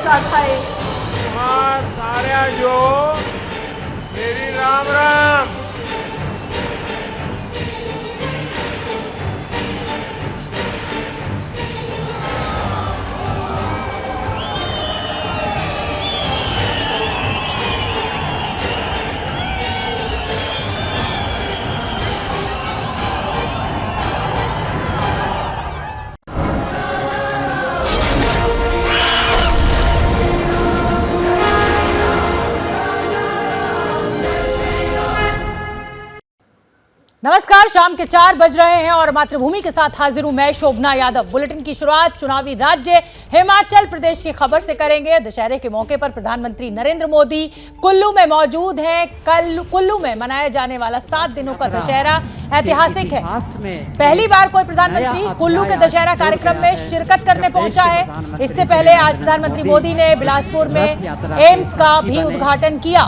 शाखाएं। सारे जो मेरी राम राम। नमस्कार, शाम के 4 बज रहे हैं और मातृभूमि के साथ हाजिर हूं मैं शोभना यादव। बुलेटिन की शुरुआत चुनावी राज्य हिमाचल प्रदेश की खबर से करेंगे। दशहरे के मौके पर प्रधानमंत्री नरेंद्र मोदी कुल्लू में मौजूद हैं। कल कुल्लू में मनाया जाने वाला 7 दिनों का दशहरा ऐतिहासिक है। पहली बार कोई प्रधानमंत्री कुल्लू के दशहरा कार्यक्रम में शिरकत करने पहुंचा है। इससे पहले आज प्रधानमंत्री मोदी ने बिलासपुर में एम्स का भी उद्घाटन किया,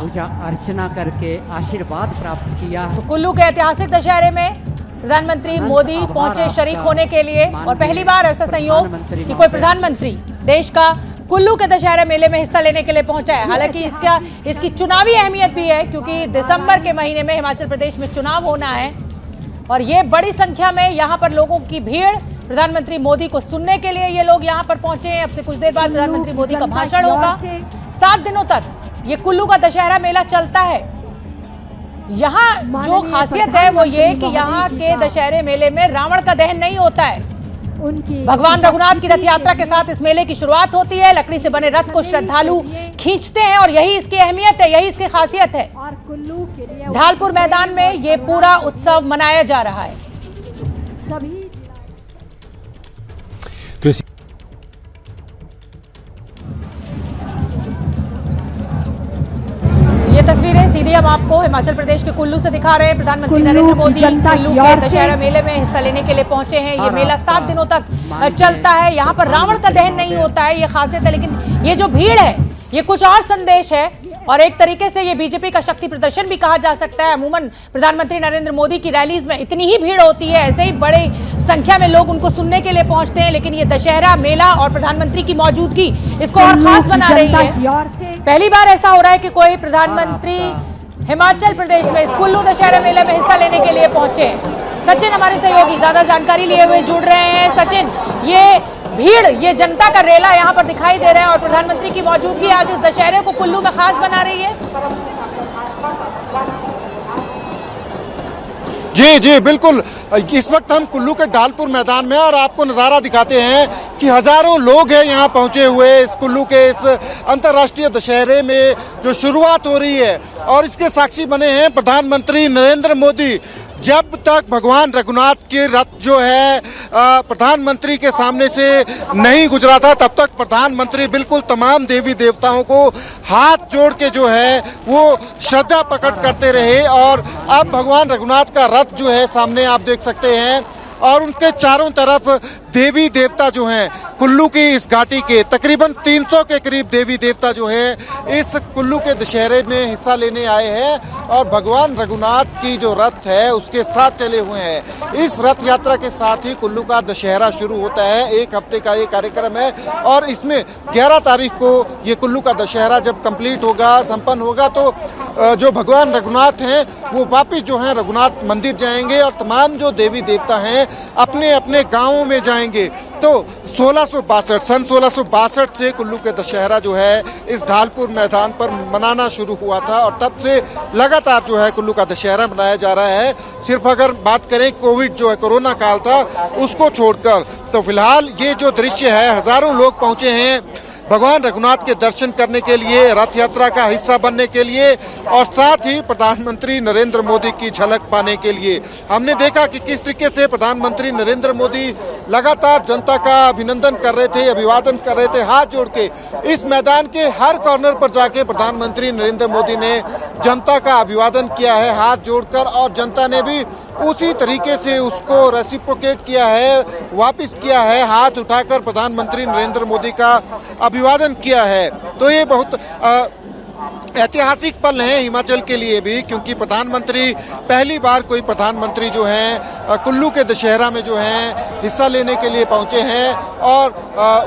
अर्चना करके आशीर्वाद प्राप्त किया। तो कुल्लू के ऐतिहासिक दशहरे में प्रधानमंत्री मोदी पहुंचे शरीक होने के लिए और पहली बार ऐसा संयोग कि कोई प्रधानमंत्री देश का कुल्लू के दशहरे मेले में हिस्सा लेने के लिए पहुंचा है। हालांकि इसकी चुनावी अहमियत भी है क्योंकि दिसंबर के महीने में हिमाचल प्रदेश में चुनाव होना है और ये बड़ी संख्या में यहाँ पर लोगों की भीड़, प्रधानमंत्री मोदी को सुनने के लिए ये लोग यहाँ पर पहुंचे हैं। अब से कुछ देर बाद प्रधानमंत्री मोदी का भाषण होगा। 7 दिनों तक ये कुल्लू का दशहरा मेला चलता है। यहाँ जो खासियत है वो ये कि यहाँ के दशहरे मेले में रावण का दहन नहीं होता है। भगवान रघुनाथ की रथ यात्रा के साथ इस मेले की शुरुआत होती है। लकड़ी से बने रथ को श्रद्धालु खींचते हैं और यही इसकी अहमियत है, यही इसकी खासियत है। ढालपुर मैदान में ये पूरा उत्सव मनाया जा रहा है। ये तस्वीरें सीधी हम आपको हिमाचल प्रदेश के कुल्लू से दिखा रहे हैं। प्रधानमंत्री नरेंद्र मोदी कुल्लू के दशहरा मेले में हिस्सा लेने के लिए पहुंचे हैं। ये मेला 7 दिनों तक चलता है। यहाँ पर रावण का दहन नहीं होता है, ये खासियत है। लेकिन ये जो भीड़ है ये कुछ और संदेश है और एक तरीके से ये बीजेपी का शक्ति प्रदर्शन भी कहा जा सकता है। अमूमन प्रधानमंत्री नरेंद्र मोदी की रैलीज में इतनी ही भीड़ होती है, ऐसे ही बड़ी संख्या में लोग उनको सुनने के लिए पहुंचते हैं। लेकिन ये दशहरा मेला और प्रधानमंत्री की मौजूदगी इसको और खास बना रही है। पहली बार ऐसा हो रहा है कि कोई प्रधानमंत्री हिमाचल प्रदेश में इस कुल्लू दशहरा मेले में हिस्सा लेने के लिए पहुंचे हैं। सचिन हमारे सहयोगी ज्यादा जानकारी लिए हुए जुड़ रहे हैं। सचिन, ये भीड़, ये जनता का रेला यहाँ पर दिखाई दे रहा है और प्रधानमंत्री की मौजूदगी आज इस दशहरे को कुल्लू में खास बना रही है। जी जी बिल्कुल। इस वक्त हम कुल्लू के ढालपुर मैदान में और आपको नज़ारा दिखाते हैं कि हजारों लोग हैं यहाँ पहुँचे हुए इस कुल्लू के इस अंतर्राष्ट्रीय दशहरे में जो शुरुआत हो रही है। और इसके साक्षी बने हैं प्रधानमंत्री नरेंद्र मोदी। जब तक भगवान रघुनाथ के रथ जो है प्रधानमंत्री के सामने से नहीं गुजरा था तब तक प्रधानमंत्री बिल्कुल तमाम देवी देवताओं को हाथ जोड़ के जो है वो श्रद्धा प्रकट करते रहे। और अब भगवान रघुनाथ का रथ जो है सामने आप देख सकते हैं और उनके चारों तरफ देवी देवता जो हैं कुल्लू की इस घाटी के तकरीबन 300 के करीब देवी देवता जो है इस कुल्लू के दशहरे में हिस्सा लेने आए हैं और भगवान रघुनाथ की जो रथ है उसके साथ चले हुए हैं। इस रथ यात्रा के साथ ही कुल्लू का दशहरा शुरू होता है। 1 हफ्ते का ये कार्यक्रम है और इसमें 11 तारीख को ये कुल्लू का दशहरा जब कंप्लीट होगा, संपन्न होगा, तो जो भगवान रघुनाथ हैं वो वापिस जो है रघुनाथ मंदिर जाएंगे और तमाम जो देवी देवता हैं अपने अपने गाँवों में जाएंगे। तो सन 1662 से कुल्लू के दशहरा जो है इस ढालपुर मैदान पर मनाना शुरू हुआ था और तब से लगातार जो है कुल्लू का दशहरा मनाया जा रहा है। सिर्फ अगर बात करें कोविड जो है कोरोना काल था उसको छोड़कर, तो फिलहाल ये जो दृश्य है हजारों लोग पहुंचे हैं भगवान रघुनाथ के दर्शन करने के लिए, रथ यात्रा का हिस्सा बनने के लिए और साथ ही प्रधानमंत्री नरेंद्र मोदी की झलक पाने के लिए। हमने देखा कि किस तरीके से प्रधानमंत्री नरेंद्र मोदी लगातार जनता का अभिनंदन कर रहे थे, अभिवादन कर रहे थे हाथ जोड़ के। इस मैदान के हर कॉर्नर पर जाके प्रधानमंत्री नरेंद्र मोदी ने जनता का अभिवादन किया है हाथ जोड़कर और जनता ने भी उसी तरीके से उसको रेसिप्रोकेट किया है, वापस किया है, हाथ उठाकर प्रधानमंत्री नरेंद्र मोदी का अभिवादन किया है। तो ये बहुत ऐतिहासिक पल हैं हिमाचल के लिए भी, क्योंकि प्रधानमंत्री पहली बार कोई प्रधानमंत्री जो हैं कुल्लू के दशहरा में जो हैं हिस्सा लेने के लिए पहुंचे हैं। और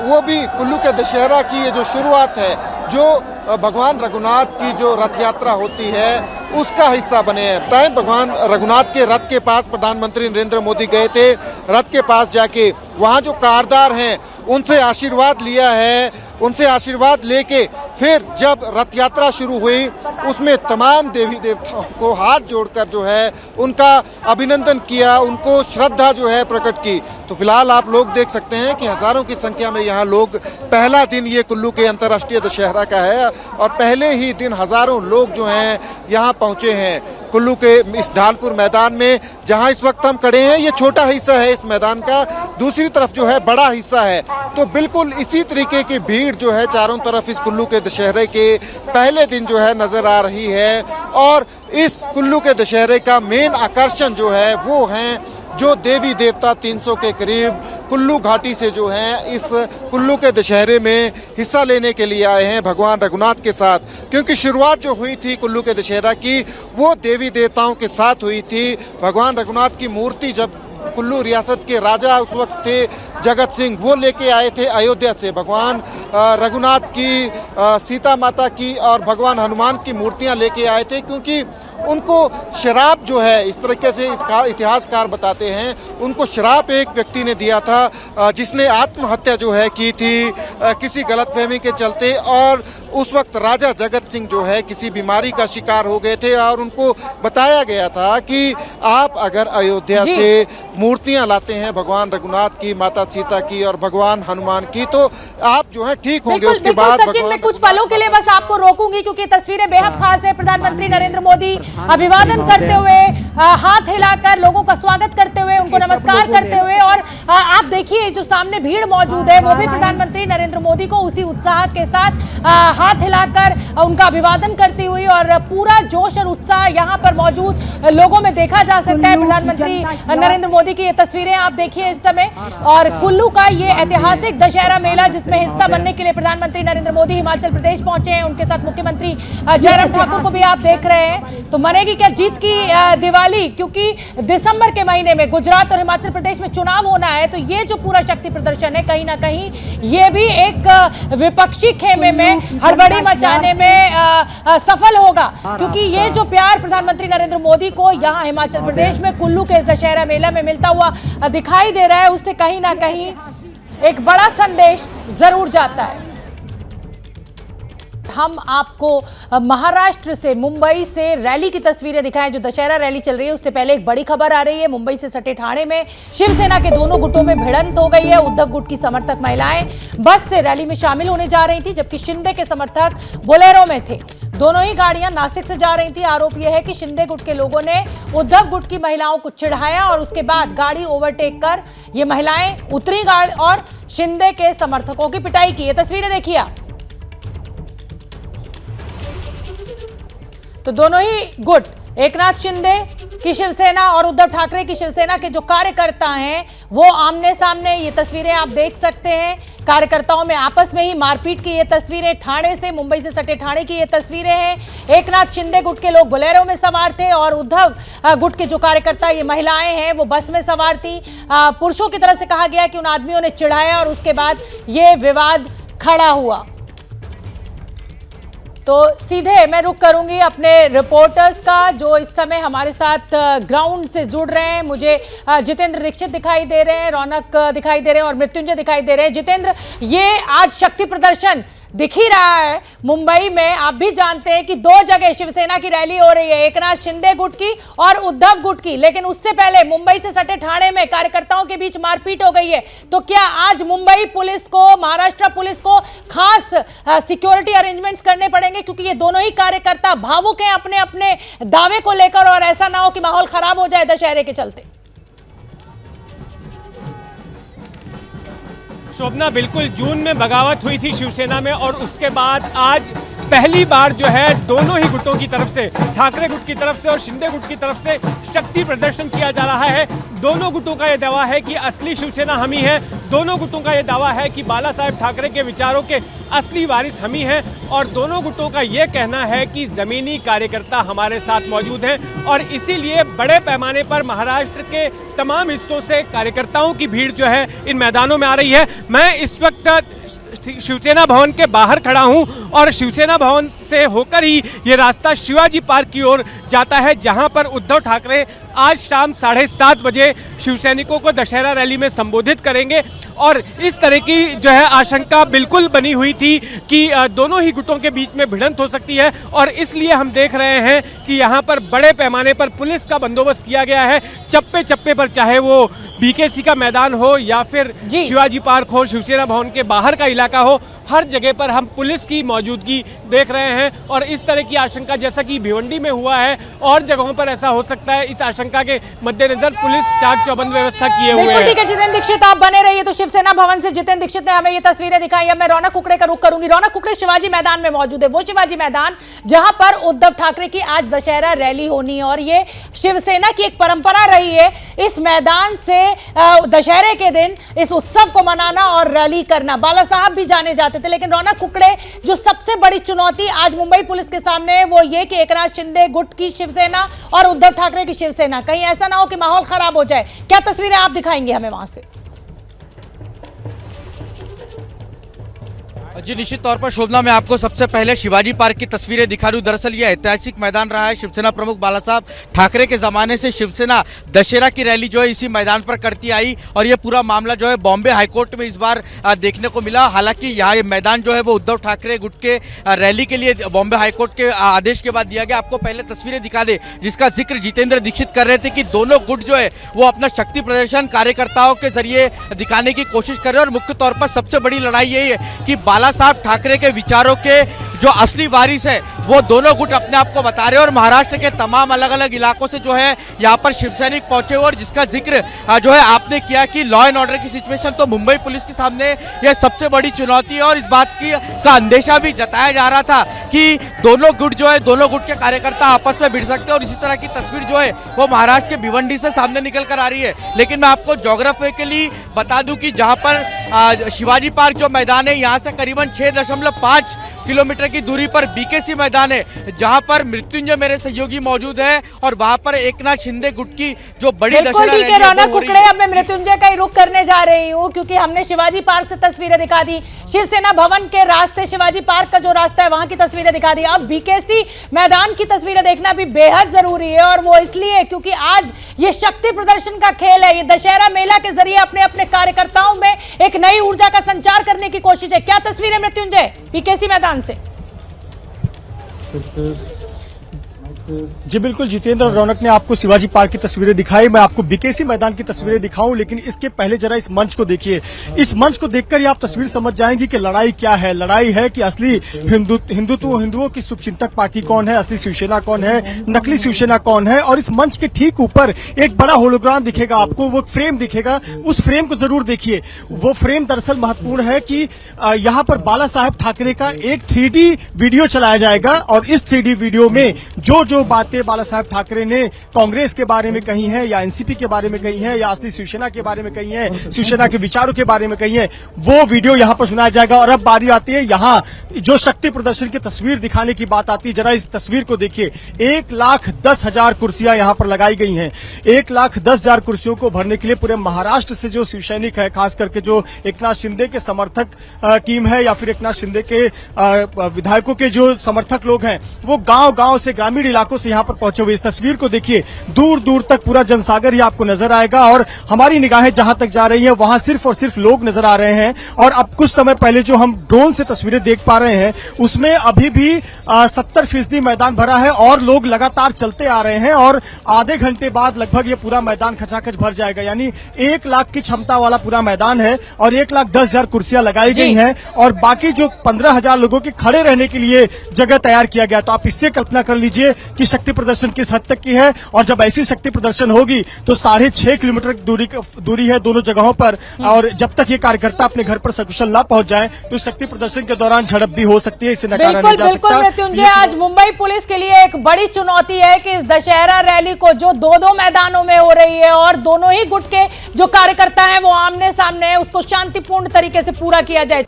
वो भी कुल्लू के दशहरा की ये जो शुरुआत है, जो भगवान रघुनाथ की जो रथ यात्रा होती है उसका हिस्सा बने हैं। तय भगवान रघुनाथ के रथ के पास प्रधानमंत्री नरेंद्र मोदी गए थे। रथ के पास जाके वहाँ जो कारदार हैं उनसे आशीर्वाद लिया है। उनसे आशीर्वाद लेके फिर जब रथ यात्रा शुरू हुई उसमें तमाम देवी देवताओं को हाथ जोड़कर जो है उनका अभिनंदन किया, उनको श्रद्धा जो है प्रकट की। तो फिलहाल आप लोग देख सकते हैं कि हजारों की संख्या में यहाँ लोग, पहला दिन ये कुल्लू के अंतर्राष्ट्रीय दशहरा का है और पहले ही दिन हजारों लोग जो हैं यहाँ पहुँचे हैं कुल्लू के इस ढालपुर मैदान में। जहाँ इस वक्त हम खड़े हैं ये छोटा हिस्सा है इस मैदान का, दूसरी तरफ जो है बड़ा हिस्सा है। तो बिल्कुल इसी तरीके की भीड़ जो है चारों तरफ इस कुल्लू के दशहरे के पहले दिन जो है नजर आ रही है। और इस कुल्लू के दशहरे का मेन आकर्षण जो है वो हैं जो देवी देवता 300 के करीब कुल्लू घाटी से जो हैं इस कुल्लू के दशहरे में हिस्सा लेने के लिए आए हैं भगवान रघुनाथ के साथ। क्योंकि शुरुआत जो हुई थी कुल्लू के दशहरा की वो देवी देवताओं के साथ हुई थी। भगवान रघुनाथ की मूर्ति जब कुल्लू रियासत के राजा उस वक्त थे जगत सिंह, वो लेके आए थे अयोध्या से भगवान रघुनाथ की, सीता माता की और भगवान हनुमान की मूर्तियां लेके आए थे। क्योंकि उनको शराब जो है, इस तरीके से इतिहासकार बताते हैं, उनको शराब एक व्यक्ति ने दिया था जिसने आत्महत्या जो है की थी किसी गलतफहमी के चलते। और उस वक्त राजा जगत सिंह जो है किसी बीमारी का शिकार हो गए थे और उनको बताया गया था कि आप अगर अयोध्या से मूर्तियां लाते हैं भगवान रघुनाथ की, माता सीता की और भगवान हनुमान की, तो आप जो है ठीक होंगे। उसके बाद सचिन, मैं कुछ पलों के लिए बस आपको रोकूंगी क्योंकि तस्वीरें बेहद खास है। प्रधानमंत्री नरेंद्र मोदी अभिवादन करते हुए, हाथ हिलाकर लोगों का स्वागत करते हुए, उनको नमस्कार करते हुए, और आप देखिए जो सामने भीड़ मौजूद है वो भी प्रधानमंत्री नरेंद्र मोदी को उसी उत्साह के साथ हाथ हिलाकर उनका अभिवादन करती हुई, और पूरा जोश और उत्साह यहाँ पर मौजूद लोगों में देखा जा सकता है। प्रधानमंत्री नरेंद्र मोदी की ये तस्वीरें आप देखिए इस समय, और कुल्लू का ये ऐतिहासिक दशहरा मेला जिसमें हिस्सा बनने के लिए प्रधानमंत्री नरेंद्र मोदी हिमाचल प्रदेश पहुंचे हैं, उनके साथ मुख्यमंत्री जयराम ठाकुर को भी आप देख रहे हैं। तो मनेगी क्या जीत की दिवाली, क्योंकि दिसंबर के महीने में गुजरात और हिमाचल प्रदेश में चुनाव होना है। तो ये जो पूरा शक्ति प्रदर्शन है कहीं ना कहीं ये भी एक विपक्षी खेमे में हड़बड़ी मचाने में सफल होगा, क्योंकि ये जो प्यार प्रधानमंत्री नरेंद्र मोदी को यहाँ हिमाचल प्रदेश में कुल्लू के इस दशहरा मेला में मिलता हुआ दिखाई दे रहा है, उससे कहीं ना कहीं एक बड़ा संदेश जरूर जाता है। हम आपको महाराष्ट्र से, मुंबई से रैली की तस्वीरें दिखाएं जो दशहरा रैली चल रही है। उससे पहले एक बड़ी खबर आ रही है, मुंबई से सटे ठाणे में शिवसेना के दोनों गुटों में भिड़ंत हो गई है। उद्धव गुट की समर्थक महिलाएं बस से रैली में शामिल होने जा रही थी, जबकि शिंदे के समर्थक बोलेरो में थे। दोनों ही गाड़ियां नासिक से जा रही थी। आरोप यह है कि शिंदे गुट के लोगों ने उद्धव गुट की महिलाओं को चिढ़ाया और उसके बाद गाड़ी ओवरटेक कर ये महिलाएं उतरी गाड़ी और शिंदे के समर्थकों की पिटाई की। ये तस्वीरें देखिए आप। तो दोनों ही गुट, एकनाथ शिंदे की शिवसेना और उद्धव ठाकरे की शिवसेना के जो कार्यकर्ता हैं वो आमने सामने, ये तस्वीरें आप देख सकते हैं। कार्यकर्ताओं में आपस में ही मारपीट की ये तस्वीरें, ठाणे से, मुंबई से सटे ठाणे की ये तस्वीरें हैं। एकनाथ शिंदे गुट के लोग बोलेरो में सवार थे और उद्धव गुट के जो कार्यकर्ता, ये महिलाएं हैं, वो बस में सवार थी। पुरुषों की तरफ से कहा गया कि उन आदमियों ने चिढ़ाया और उसके बाद ये विवाद खड़ा हुआ। तो सीधे मैं रुख करूंगी अपने रिपोर्टर्स का जो इस समय हमारे साथ ग्राउंड से जुड़ रहे हैं। मुझे जितेंद्र दीक्षित दिखाई दे रहे हैं, रौनक दिखाई दे रहे हैं और मृत्युंजय दिखाई दे रहे हैं। जितेंद्र, ये आज शक्ति प्रदर्शन दिख ही रहा है मुंबई में। आप भी जानते हैं कि दो जगह शिवसेना की रैली हो रही है, एकनाथ शिंदे गुट की और उद्धव गुट की, लेकिन उससे पहले मुंबई से सटे ठाणे में कार्यकर्ताओं के बीच मारपीट हो गई है। तो क्या आज मुंबई पुलिस को, महाराष्ट्र पुलिस को खास सिक्योरिटी अरेंजमेंट्स करने पड़ेंगे, क्योंकि ये दोनों ही कार्यकर्ता भावुक हैं अपने अपने दावे को लेकर, और ऐसा ना हो कि माहौल खराब हो जाए दशहरे के चलते। शोभना, बिल्कुल जून में बगावत हुई थी शिवसेना में और उसके बाद आज पहली बार जो है दोनों ही गुटों की तरफ से, ठाकरे गुट की तरफ से और शिंदे गुट की तरफ से शक्ति प्रदर्शन किया जा रहा है। दोनों गुटों का यह दावा है कि असली शिवसेना हम ही है। दोनों गुटों का यह दावा है कि बाला साहेब ठाकरे के विचारों के असली वारिस हम ही हैं और दोनों गुटों का यह कहना है कि जमीनी कार्यकर्ता हमारे साथ मौजूद हैं और इसीलिए बड़े पैमाने पर महाराष्ट्र के तमाम हिस्सों से कार्यकर्ताओं की भीड़ जो है इन मैदानों में आ रही है। मैं इस वक्त शिवसेना भवन के बाहर खड़ा हूं और शिवसेना भवन से होकर ही ये रास्ता शिवाजी पार्क की ओर जाता है, जहां पर उद्धव ठाकरे आज शाम 7:30 बजे शिवसैनिकों को दशहरा रैली में संबोधित करेंगे। और इस तरह की जो है आशंका बिल्कुल बनी हुई थी कि दोनों ही गुटों के बीच में भिड़ंत हो सकती है और इसलिए हम देख रहे हैं कि यहाँ पर बड़े पैमाने पर पुलिस का बंदोबस्त किया गया है। चप्पे चप्पे पर, चाहे वो बीकेसी का मैदान हो या फिर शिवाजी पार्क हो, शिवसेना भवन के बाहर का इलाका हो, हर जगह पर हम पुलिस की मौजूदगी देख रहे हैं। और इस तरह की आशंका जैसा कि भिवंडी में हुआ है और जगहों पर ऐसा हो सकता है, इस आशंका के मद्देनजर पुलिस चाक चौबंद व्यवस्था किए हुए है। ठीक है जितेंद्र दीक्षित, आप बने रहिए। तो शिवसेना भवन से जितेंद्र दीक्षित ने हमें ये तस्वीरें दिखाई। अब मैं रौनक कुकड़े का रुख करूंगी। रौनक कुकड़े शिवाजी मैदान में मौजूद है, वो शिवाजी मैदान जहां पर उद्धव ठाकरे की आज दशहरा रैली होनी है और ये शिवसेना की एक परंपरा रही है इस मैदान से दशहरे के दिन इस उत्सव को मनाना और रैली करना। बाला साहब भी जाने जाते थे, लेकिन रौनक कुकड़े जो सबसे बड़ी चुनौती आज मुंबई पुलिस के सामने है वो ये कि एकनाथ शिंदे गुट की शिवसेना और उद्धव ठाकरे की शिवसेना, कहीं ऐसा ना हो कि माहौल खराब हो जाए। क्या तस्वीरें आप दिखाएंगे हमें वहां से? जी निश्चित तौर पर शोभना, मैं आपको सबसे पहले शिवाजी पार्क की तस्वीरें दिखा दूं। दरअसल यह ऐतिहासिक मैदान रहा है। शिवसेना प्रमुख बाला साहब ठाकरे के जमाने से शिवसेना दशहरा की रैली जो है इसी मैदान पर करती आई और ये पूरा मामला जो है बॉम्बे हाईकोर्ट में इस बार देखने को मिला। हालांकि यहाँ मैदान जो है वो उद्धव ठाकरे गुट के रैली के लिए बॉम्बे हाईकोर्ट के आदेश के बाद दिया गया। आपको पहले तस्वीरें दिखा दे जिसका जिक्र जितेंद्र दीक्षित कर रहे थे कि दोनों गुट जो है वो अपना शक्ति प्रदर्शन कार्यकर्ताओं के जरिए दिखाने की कोशिश कर रहे हैं और मुख्य तौर पर सबसे बड़ी लड़ाई यही है कि बाला साहब ठाकरे के विचारों के जो असली वारिस है वो दोनों गुट अपने आप को बता रहे हैं और महाराष्ट्र के तमाम अलग अलग इलाकों से जो है यहाँ पर शिवसैनिक पहुंचे हुए और जिसका जिक्र जो है आपने किया कि लॉ एंड ऑर्डर की सिचुएशन तो मुंबई पुलिस के सामने यह सबसे बड़ी चुनौती है और इस बात की का अंदेशा भी जताया जा रहा था कि दोनों गुट जो है, दोनों गुट के कार्यकर्ता आपस में भिड़ सकते हैं और इसी तरह की तस्वीर जो है वो महाराष्ट्र के भिवंडी से सामने निकल कर आ रही है। लेकिन मैं आपको ज्योग्राफिकली बता दूं कि जहां पर शिवाजी पार्क जो मैदान है यहाँ से करीबन 6.5 किलोमीटर की दूरी पर बीकेसी मैदान है जहां पर मृत्युंजय मेरे सहयोगी मौजूद है और वहां पर एकनाथ शिंदे गुट की जो बड़ी दशहरा रैली है रौनक कुकड़े, अब मैं मृत्युंजय का ही रुख करने जा रही हूँ क्योंकि हमने शिवाजी पार्क से तस्वीरें दिखा दी, शिवसेना भवन के रास्ते शिवाजी पार्क का जो रास्ता है वहां की तस्वीरें दिखा दी। अब बीकेसी मैदान की तस्वीरें देखना भी बेहद जरूरी है और वो इसलिए क्योंकि आज ये शक्ति प्रदर्शन का खेल है। ये दशहरा मेला के जरिए अपने अपने कार्यकर्ताओं में एक नई ऊर्जा का संचार करने की कोशिश है। क्या तस्वीरें मृत्युंजय बीकेसी मैदान से? जी बिल्कुल जितेंद्र और रौनक ने आपको शिवाजी पार्क की तस्वीरें दिखाई, मैं आपको बीकेसी मैदान की तस्वीरें दिखाऊं, लेकिन इसके पहले जरा इस मंच को देखिए। इस मंच को देखकर ही आप तस्वीर समझ जाएंगे कि लड़ाई क्या है। लड़ाई है कि असली हिंदुओं की शुभचिंतक पार्टी कौन है, असली शिवसेना कौन है, नकली शिवसेना कौन है। और इस मंच के ठीक ऊपर एक बड़ा होलोग्राम दिखेगा आपको, वो फ्रेम दिखेगा, उस फ्रेम को जरूर देखिए। वो फ्रेम दरअसल महत्वपूर्ण है कि यहाँ पर बाला साहेब ठाकरे का एक 3D वीडियो चलाया जाएगा और इस 3D वीडियो में जो बातें बाला साहेब ठाकरे ने कांग्रेस के बारे में कही हैं या एनसीपी के बारे में कही हैं या असली शिवसेना के बारे में कही हैं, शिवसेना के विचारों के बारे में कही हैं, वो वीडियो यहां पर सुनाया जाएगा। और अब बारी आती है यहां जो शक्ति प्रदर्शन की तस्वीर दिखाने की बात आती है। जरा इस तस्वीर को देखिए, 1,10,000 कुर्सियां यहां पर लगाई गई हैं। 1,10,000 कुर्सियों को भरने के लिए पूरे महाराष्ट्र से जो शिवसैनिक है, खास करके जो एकनाथ शिंदे के समर्थक टीम है या फिर एकनाथ शिंदे के विधायकों के जो समर्थक लोग हैं, वो गांव से, ग्रामीण इलाकों से यहां पर पहुंचे हुए। इस तस्वीर को देखिए, दूर दूर तक पूरा जनसागर ही आपको नजर आएगा और हमारी निगाहें जहां तक जा रही हैं वहां सिर्फ और सिर्फ लोग नजर आ रहे हैं। और अब कुछ समय पहले जो हम ड्रोन से तस्वीरें देख पा रहे हैं उसमें अभी भी 70% मैदान भरा है और लोग लगातार चलते आ रहे हैं और आधे घंटे बाद लगभग ये पूरा मैदान खचाखच भर जाएगा। यानी 1 लाख की क्षमता वाला पूरा मैदान है और 1,10,000 कुर्सियां लगाई गई हैं और बाकी जो 15,000 लोगों के खड़े रहने के लिए जगह तैयार किया गया। तो आप इससे कल्पना कर लीजिए कि शक्ति प्रदर्शन किस हद तक की है। और जब ऐसी शक्ति प्रदर्शन होगी तो 6.5 किलोमीटर दूरी है दोनों जगहों पर, और जब तक ये कार्यकर्ता अपने घर पर सकुशल ना पहुंच जाए तो शक्ति प्रदर्शन के दौरान झड़प भी हो सकती है। इसे नकारा नहीं बिल्कुल जा बिल्कुल सकता। मृत्युंजय, आज मुंबई पुलिस के लिए एक बड़ी चुनौती है कि इस दशहरा रैली को जो दो मैदानों में हो रही है और दोनों ही गुट के जो कार्यकर्ता हैं वो आमने सामने है, उसको शांतिपूर्ण तरीके से पूरा किया जाए।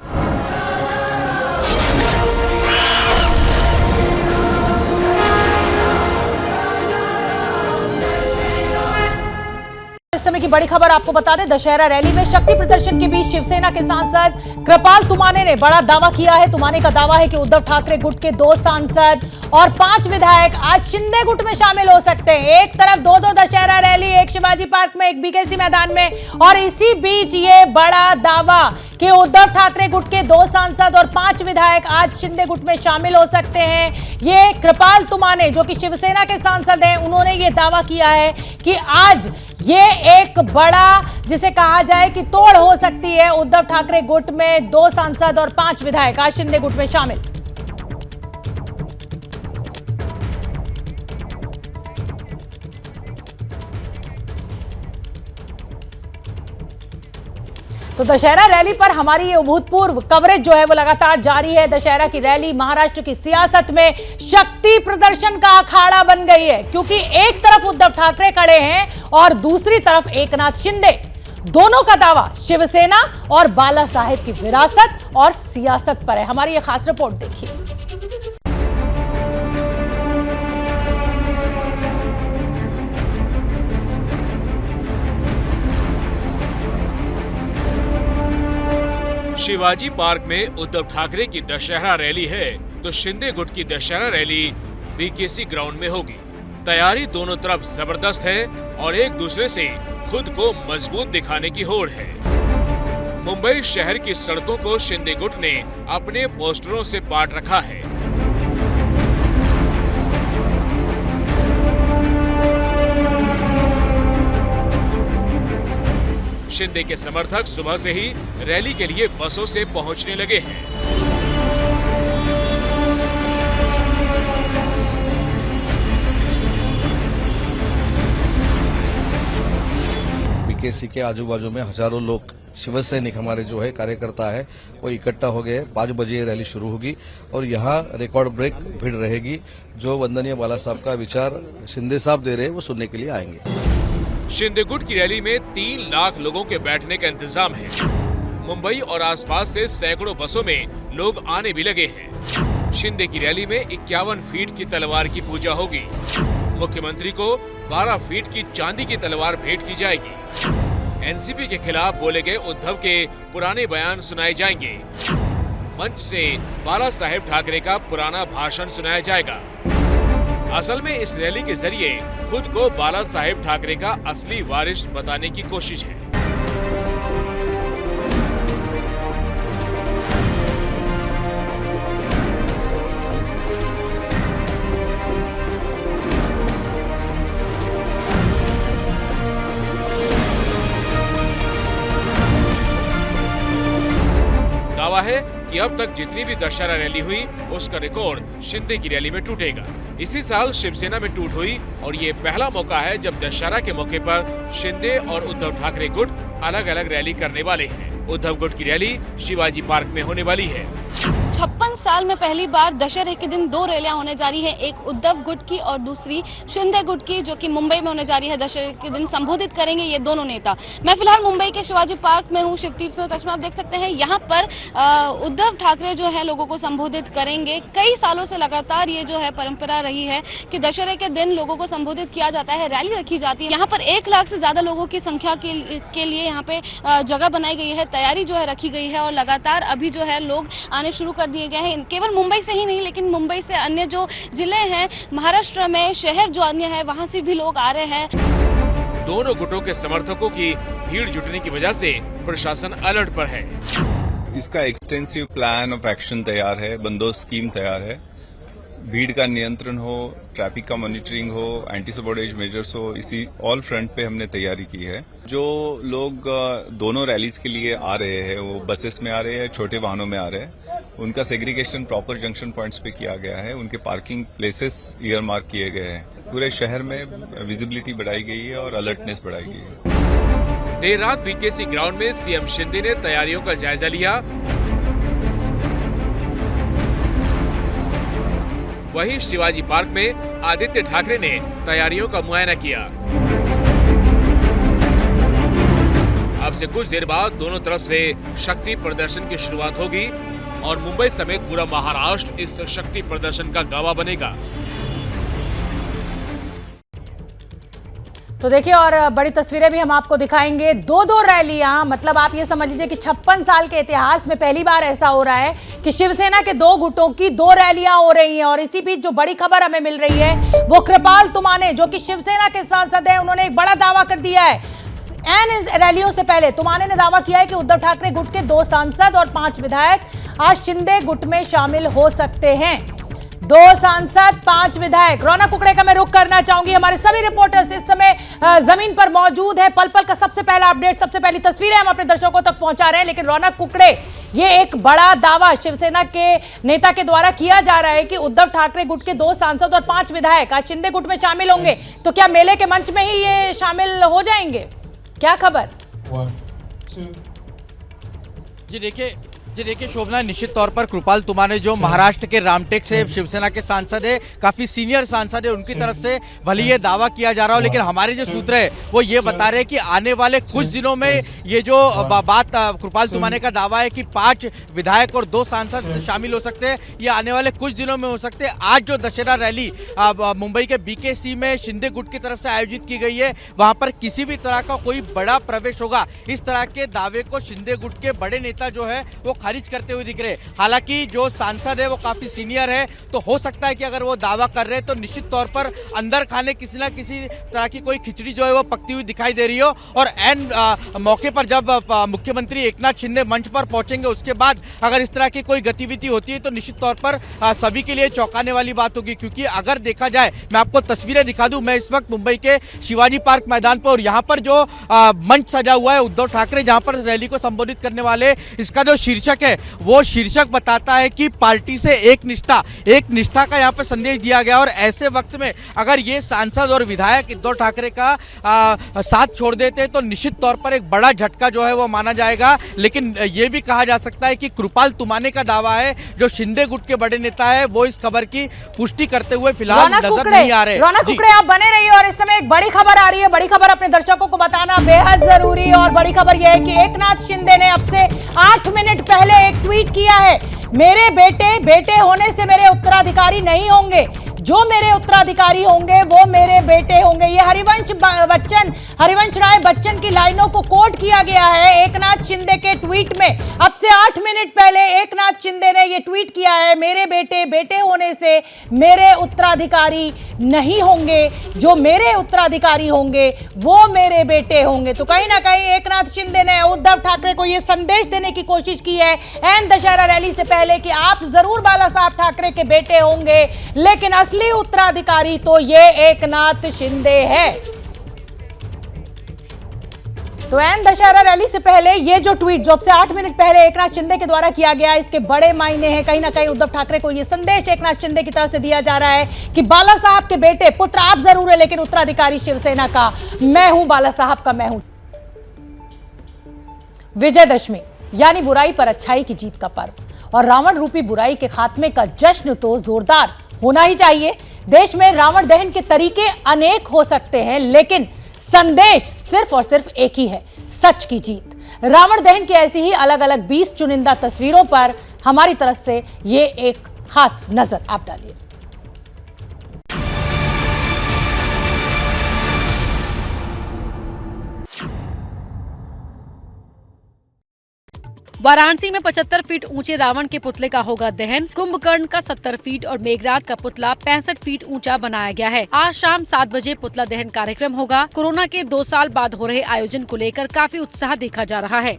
इस समय की बड़ी खबर आपको बता दें, दशहरा रैली में शक्ति प्रदर्शन के बीच शिवसेना के सांसद कृपाल तुमाने ने बड़ा दावा किया है। तुमाने का दावा है कि उद्धव ठाकरे गुट के 2 सांसद और 5 विधायक आज शिंदे गुट में शामिल हो सकते हैं। एक तरफ दो दशहरा रैली, एक शिवाजी पार्क में, एक बीकेसी मैदान में, और इसी बीच ये बड़ा दावा कि उद्धव ठाकरे गुट के 2 सांसद और 5 विधायक आज शिंदे गुट में शामिल हो सकते हैं। ये कृपाल तुमाने जो कि शिवसेना के सांसद हैं, उन्होंने ये दावा किया है कि आज ये एक बड़ा जिसे कहा जाए कि तोड़ हो सकती है। उद्धव ठाकरे गुट में 2 सांसद और 5 विधायक आज शिंदे गुट में शामिल। तो दशहरा रैली पर हमारी ये अभूतपूर्व कवरेज जो है वो लगातार जारी है। दशहरा की रैली महाराष्ट्र की सियासत में शक्ति प्रदर्शन का अखाड़ा बन गई है, क्योंकि एक तरफ उद्धव ठाकरे खड़े हैं और दूसरी तरफ एकनाथ शिंदे। दोनों का दावा शिवसेना और बाला साहेब की विरासत और सियासत पर है। हमारी ये खास रिपोर्ट देखिए। शिवाजी पार्क में उद्धव ठाकरे की दशहरा रैली है तो शिंदे गुट की दशहरा रैली बीकेसी ग्राउंड में होगी। तैयारी दोनों तरफ जबरदस्त है और एक दूसरे से खुद को मजबूत दिखाने की होड़ है। मुंबई शहर की सड़कों को शिंदे गुट ने अपने पोस्टरों से पाट रखा है। शिंदे के समर्थक सुबह से ही रैली के लिए बसों से पहुंचने लगे हैं। बीकेसी के आजू बाजू में हजारों लोग शिव सैनिक हमारे जो है कार्यकर्ता है वो इकट्ठा हो गए। 5 बजे रैली शुरू होगी और यहाँ रिकॉर्ड ब्रेक भीड़ रहेगी। जो वंदनीय बाला साहब का विचार शिंदे साहब दे रहे हैं वो सुनने के लिए आएंगे। शिंदे गुट की रैली में 3 लाख लोगों के बैठने का इंतजाम है। मुंबई और आसपास से सैकड़ों बसों में लोग आने भी लगे हैं। शिंदे की रैली में 51 फीट की तलवार की पूजा होगी। मुख्यमंत्री को 12 फीट की चांदी की तलवार भेंट की जाएगी। एनसीपी के खिलाफ बोले गए उद्धव के पुराने बयान सुनाए जाएंगे। मंच से बाला साहेब ठाकरे का पुराना भाषण सुनाया जाएगा। असल में इस रैली के जरिए खुद को बाला साहेब ठाकरे का असली वारिस बताने की कोशिश है। दावा है कि अब तक जितनी भी दशहरा रैली हुई उसका रिकॉर्ड शिंदे की रैली में टूटेगा। इसी साल शिवसेना में टूट हुई और ये पहला मौका है जब दशहरा के मौके पर शिंदे और उद्धव ठाकरे गुट अलग अलग रैली करने वाले हैं। उद्धव गुट की रैली शिवाजी पार्क में होने वाली है। 56 साल में पहली बार दशहरे के दिन 2 रैलियां होने जा रही है, एक उद्धव गुट की और दूसरी शिंदे गुट की, जो कि मुंबई में होने जा रही है। दशहरे के दिन संबोधित करेंगे ये दोनों नेता। मैं फिलहाल मुंबई के शिवाजी पार्क में हूँ, शिवतीर्थ में। कश्मीर आप देख सकते हैं यहाँ पर उद्धव ठाकरे जो है लोगों को संबोधित करेंगे। कई सालों से लगातार ये जो है परंपरा रही है कि दशहरे के दिन लोगों को संबोधित किया जाता है, रैली रखी जाती है। यहाँ पर 1 लाख से ज्यादा लोगों की संख्या के लिए यहाँ पे जगह बनाई गई है, तैयारी जो है रखी गई है और लगातार अभी जो है लोग आने शुरू कर दिए गए हैं। केवल मुंबई से ही नहीं, लेकिन मुंबई से अन्य जो जिले हैं महाराष्ट्र में, शहर जो अन्य है, वहां से भी लोग आ रहे हैं। दोनों गुटों के समर्थकों की भीड़ जुटने की वजह से प्रशासन अलर्ट पर है। इसका एक्सटेंसिव प्लान ऑफ एक्शन तैयार है, बंदोबस्त स्कीम तैयार है। भीड़ का नियंत्रण हो, ट्रैफिक का मॉनिटरिंग हो, एंटी सबॉर्डेज मेजर्स हो, इसी ऑल फ्रंट पे हमने तैयारी की है। जो लोग दोनों रैलीज के लिए आ रहे हैं वो बसेस में आ रहे हैं, छोटे वाहनों में आ रहे हैं उनका सेग्रीगेशन प्रॉपर जंक्शन पॉइंट्स पे किया गया है, उनके पार्किंग प्लेसेस ईयर मार्क किए गए हैं, पूरे शहर में विजिबिलिटी बढ़ाई गई है और अलर्टनेस बढ़ाई गई है। देर रात बीकेसी ग्राउंड में सीएम शिंदे ने तैयारियों का जायजा लिया। वहीं शिवाजी पार्क में आदित्य ठाकरे ने तैयारियों का मुआयना किया। अब से कुछ देर बाद दोनों तरफ से शक्ति प्रदर्शन की शुरुआत होगी और मुंबई समेत पूरा महाराष्ट्र इस शक्ति प्रदर्शन का गवाह बनेगा। तो देखिए, और बड़ी तस्वीरें भी हम आपको दिखाएंगे। दो रैलियां, मतलब आप ये समझ लीजिए कि 56 साल के इतिहास में पहली बार ऐसा हो रहा है कि शिवसेना के 2 गुटों की 2 रैलियां हो रही हैं। और इसी बीच जो बड़ी खबर हमें मिल रही है वो कृपाल तुमाने, जो कि शिवसेना के सांसद हैं, उन्होंने एक बड़ा दावा कर दिया है। इस रैलियों से पहले तुमाने ने दावा किया है कि उद्धव ठाकरे गुट के 2 सांसद और 5 विधायक आज शिंदे गुट में शामिल हो सकते हैं। 2 सांसद, 5 विधायक। रौनक कुकड़े का मैं रुख करना चाहूंगी। हमारे सभी रिपोर्टर्स इस समय जमीन पर मौजूद है। पल पल का सबसे पहला अपडेट, सबसे पहली तस्वीरें हम अपने दर्शकों तक पहुंचा रहे हैं। लेकिन रौनक कुकड़े, ये एक बड़ा दावा शिवसेना के नेता के द्वारा किया जा रहा है कि उद्धव ठाकरे गुट के 2 सांसद और 5 विधायक आज शिंदे गुट में शामिल होंगे। तो क्या मेले के मंच में ही ये शामिल हो जाएंगे? क्या खबर? 1 2 जी देखिए शोभना, निश्चित तौर पर कृपाल तुमाने जो महाराष्ट्र के रामटेक से शिवसेना के सांसद है, काफी सीनियर सांसद है, उनकी तरफ से भले ये दावा किया जा रहा हो, लेकिन हमारे जो सूत्र है वो ये बता रहे हैं कि आने वाले कुछ दिनों में ये जो बात कृपाल तुमाने का दावा है कि 5 विधायक और 2 सांसद शामिल हो सकते हैं, ये आने वाले कुछ दिनों में हो सकते हैं। आज जो दशहरा रैली मुंबई के बीकेसी में शिंदे गुट की तरफ से आयोजित की गई है, वहां पर किसी भी तरह का कोई बड़ा प्रवेश होगा, इस तरह के दावे को शिंदे गुट के बड़े नेता जो है वो खारिज करते हुए दिख रहे। हालांकि जो सांसद है वो काफी सीनियर है, तो हो सकता है कि अगर वो दावा कर रहे हैं तो निश्चित तौर पर अंदर खाने किसी ना किसी तरह की कोई खिचड़ी जो है वो पकती हुई दिखाई दे रही हो। और एन मौके पर जब मुख्यमंत्री एकनाथ शिंदे मंच पर पहुंचेंगे, उसके बाद अगर इस तरह की कोई गतिविधि होती है तो निश्चित तौर पर सभी के लिए चौंकाने वाली बात होगी। क्योंकि अगर देखा जाए, मैं आपको तस्वीरें दिखा दूं, मैं इस वक्त मुंबई के शिवाजी पार्क मैदान पर, और यहाँ पर जो मंच सजा हुआ है उद्धव ठाकरे जहाँ पर रैली को संबोधित करने वाले, इसका जो शीर्षक है वो शीर्षक बताता है कि पार्टी से एक निष्ठा का यहाँ पर संदेश दिया गया। और ऐसे वक्त में अगर ये सांसद और विधायक उद्धव ठाकरे का साथ छोड़ देते तो निश्चित तौर पर एक बड़ा झटका जो है वो माना जाएगा। लेकिन ये भी कहा जा सकता है कि कृपाल तुमाने का दावा है, जो शिंदे गुट के बड़े नेता है, वो इस खबर की पुष्टि करते हुए फिलहाल नजर नहीं आ रहे। रौनक कुकड़े, आप बने रहिए। और इस समय एक बड़ी खबर आ रही है, बड़ी खबर अपने दर्शकों को बताना बेहद जरूरी। और बड़ी खबर यह है कि एकनाथ शिंदे ने अब से 8 मिनट पहले एक ट्वीट किया है, मेरे बेटे होने से मेरे उत्तराधिकारी नहीं होंगे, जो मेरे उत्तराधिकारी होंगे वो मेरे बेटे होंगे। ये हरिवंश राय बच्चन की लाइनों को कोट किया गया है एकनाथ शिंदे के ट्वीट में। अब से 8 मिनट पहले एकनाथ शिंदे ने ये ट्वीट किया है, मेरे बेटे होने से मेरे उत्तराधिकारी नहीं होंगे, जो मेरे उत्तराधिकारी होंगे वो मेरे बेटे होंगे। तो कहीं ना कहीं एकनाथ शिंदे ने उद्धव ठाकरे को यह संदेश देने की कोशिश की है एन दशहरा रैली से पहले कि आप जरूर बाला साहब ठाकरे के बेटे होंगे, लेकिन असली उत्तराधिकारी तो ये एकनाथ शिंदे है। तो एन दशहरा रैली से पहले ये जो ट्वीट जो अब से 8 मिनट पहले एकनाथ शिंदे के द्वारा किया गया, इसके बड़े मायने हैं। कहीं ना कहीं उद्धव ठाकरे को ये संदेश एकनाथ शिंदे की तरफ से दिया जा रहा है कि बाला साहब के बेटे, पुत्र आप जरूर है, लेकिन उत्तराधिकारी शिवसेना का मैं हूं, बाला साहब का मैं हूं। विजयदशमी यानी बुराई पर अच्छाई की जीत का पर्व, और रावण रूपी बुराई के खात्मे का जश्न तो जोरदार होना ही चाहिए। देश में रावण दहन के तरीके अनेक हो सकते हैं, लेकिन संदेश सिर्फ और सिर्फ एक ही है, सच की जीत। रावण दहन की ऐसी ही अलग अलग 20 चुनिंदा तस्वीरों पर हमारी तरफ से ये एक खास नजर आप डालिए। वाराणसी में 75 फीट ऊंचे रावण के पुतले का होगा दहन। कुंभकर्ण का 70 फीट और मेघनाद का पुतला 65 फीट ऊंचा बनाया गया है। आज शाम 7 बजे पुतला दहन कार्यक्रम होगा। कोरोना के 2 साल बाद हो रहे आयोजन को लेकर काफी उत्साह देखा जा रहा है।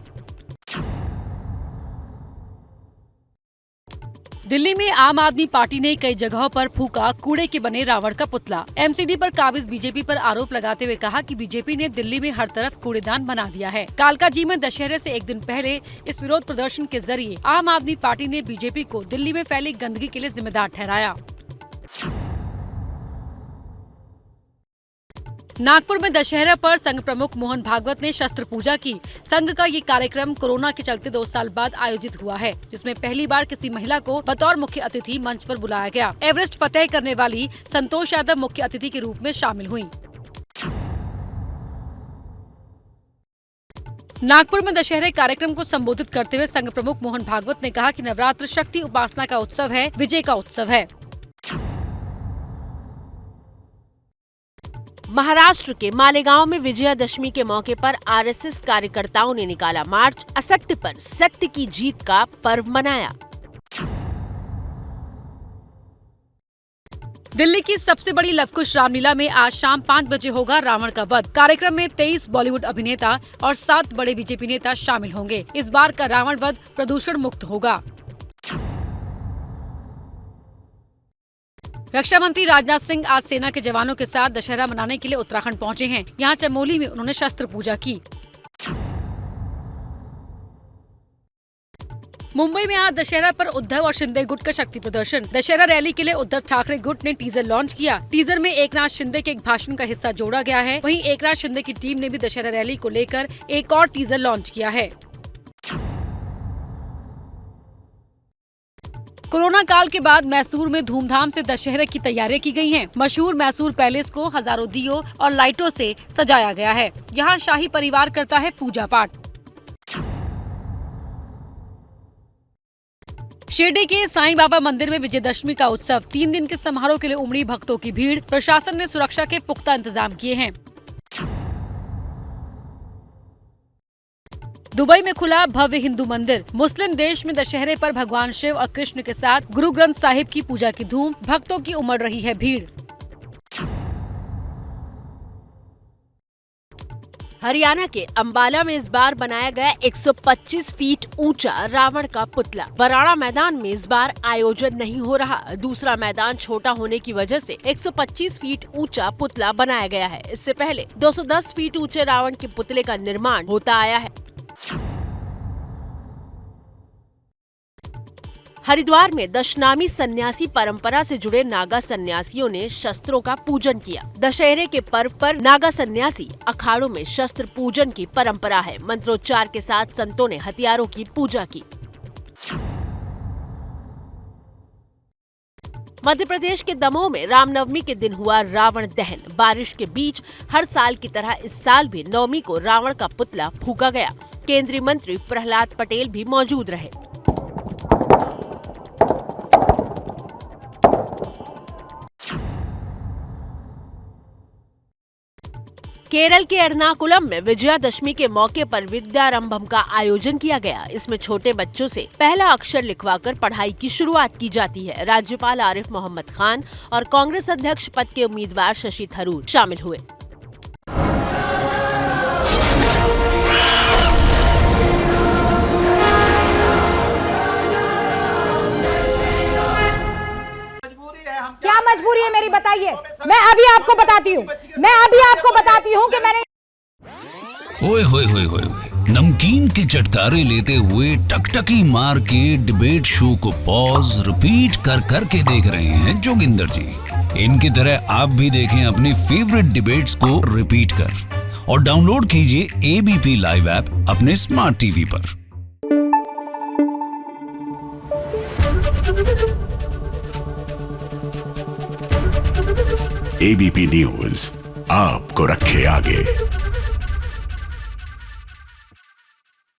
दिल्ली में आम आदमी पार्टी ने कई जगहों पर फूका कूड़े के बने रावण का पुतला। एमसीडी पर काबिज बीजेपी पर आरोप लगाते हुए कहा कि बीजेपी ने दिल्ली में हर तरफ कूड़ेदान बना दिया है। कालकाजी में दशहरे से एक दिन पहले इस विरोध प्रदर्शन के जरिए आम आदमी पार्टी ने बीजेपी को दिल्ली में फैली गंदगी के लिए जिम्मेदार ठहराया। नागपुर में दशहरा पर संघ प्रमुख मोहन भागवत ने शस्त्र पूजा की। संघ का ये कार्यक्रम कोरोना के चलते 2 साल बाद आयोजित हुआ है, जिसमें पहली बार किसी महिला को बतौर मुख्य अतिथि मंच पर बुलाया गया। एवरेस्ट फतेह करने वाली संतोष यादव मुख्य अतिथि के रूप में शामिल हुई। नागपुर में दशहरे कार्यक्रम को संबोधित करते हुए संघ प्रमुख मोहन भागवत ने कहा कि नवरात्र शक्ति उपासना का उत्सव है, विजय का उत्सव है। महाराष्ट्र के मालेगांव में विजयादशमी के मौके पर आरएसएस कार्यकर्ताओं ने निकाला मार्च, असत्य पर सत्य की जीत का पर्व मनाया। दिल्ली की सबसे बड़ी लवकुश रामलीला में आज शाम 5 बजे होगा रावण का वध। कार्यक्रम में 23 बॉलीवुड अभिनेता और 7 बड़े बीजेपी नेता शामिल होंगे। इस बार का रावण वध प्रदूषण मुक्त होगा। रक्षा मंत्री राजनाथ सिंह आज सेना के जवानों के साथ दशहरा मनाने के लिए उत्तराखंड पहुंचे हैं। यहां चमोली में उन्होंने शस्त्र पूजा की। मुंबई में आज दशहरा पर उद्धव और शिंदे गुट का शक्ति प्रदर्शन। दशहरा रैली के लिए उद्धव ठाकरे गुट ने टीजर लॉन्च किया। टीजर में एकनाथ शिंदे के एक भाषण का हिस्सा जोड़ा गया है। वहीं एकनाथ शिंदे की टीम ने भी दशहरा रैली को लेकर एक और टीजर लॉन्च किया है। कोरोना काल के बाद मैसूर में धूमधाम से दशहरे की तैयारियां की गई हैं। मशहूर मैसूर पैलेस को हजारों दियों और लाइटों से सजाया गया है। यहां शाही परिवार करता है पूजा पाठ। शिरडी के साईं बाबा मंदिर में विजयदशमी का उत्सव। 3 दिन के समारोह के लिए उमड़ी भक्तों की भीड़। प्रशासन ने सुरक्षा के पुख्ता इंतजाम किए हैं। दुबई में खुला भव्य हिंदू मंदिर। मुस्लिम देश में दशहरे पर भगवान शिव और कृष्ण के साथ गुरु ग्रंथ साहिब की पूजा की धूम। भक्तों की उमड़ रही है भीड़। हरियाणा के अंबाला में इस बार बनाया गया 125 फीट ऊंचा रावण का पुतला। बराड़ा मैदान में इस बार आयोजन नहीं हो रहा। दूसरा मैदान छोटा होने की वजह से 125 फीट ऊंचा पुतला बनाया गया है। इससे पहले 210 फीट ऊंचे रावण के पुतले का निर्माण होता आया है। हरिद्वार में दशनामी सन्यासी परंपरा से जुड़े नागा सन्यासियों ने शस्त्रों का पूजन किया। दशहरे के पर्व पर नागा सन्यासी अखाड़ों में शस्त्र पूजन की परंपरा है। मंत्रोच्चार के साथ संतों ने हथियारों की पूजा की। मध्य प्रदेश के दमोह में रामनवमी के दिन हुआ रावण दहन। बारिश के बीच हर साल की तरह इस साल भी नवमी को रावण का पुतला फूंका गया। केंद्रीय मंत्री प्रहलाद पटेल भी मौजूद रहे। केरल के एर्नाकुलम में विजयादशमी के मौके पर विद्यारंभम का आयोजन किया गया। इसमें छोटे बच्चों से पहला अक्षर लिखवाकर पढ़ाई की शुरुआत की जाती है। राज्यपाल आरिफ मोहम्मद खान और कांग्रेस अध्यक्ष पद के उम्मीदवार शशि थरूर शामिल हुए। क्या मजबूरी है मेरी, बताइए। मैं अभी आपको बताती हूँ कि मैंने ओए होए होए होए नमकीन के चटकारे लेते हुए टकटकी मार के डिबेट शो को पॉज रिपीट कर करके देख रहे हैं जोगिंदर जी। इनकी तरह आप भी देखें अपनी फेवरेट डिबेट्स को रिपीट कर और डाउनलोड कीजिए एबीपी लाइव ऐप अपने स्मार्ट टीवी पर। एबीपी न्यूज आपको रखे आगे।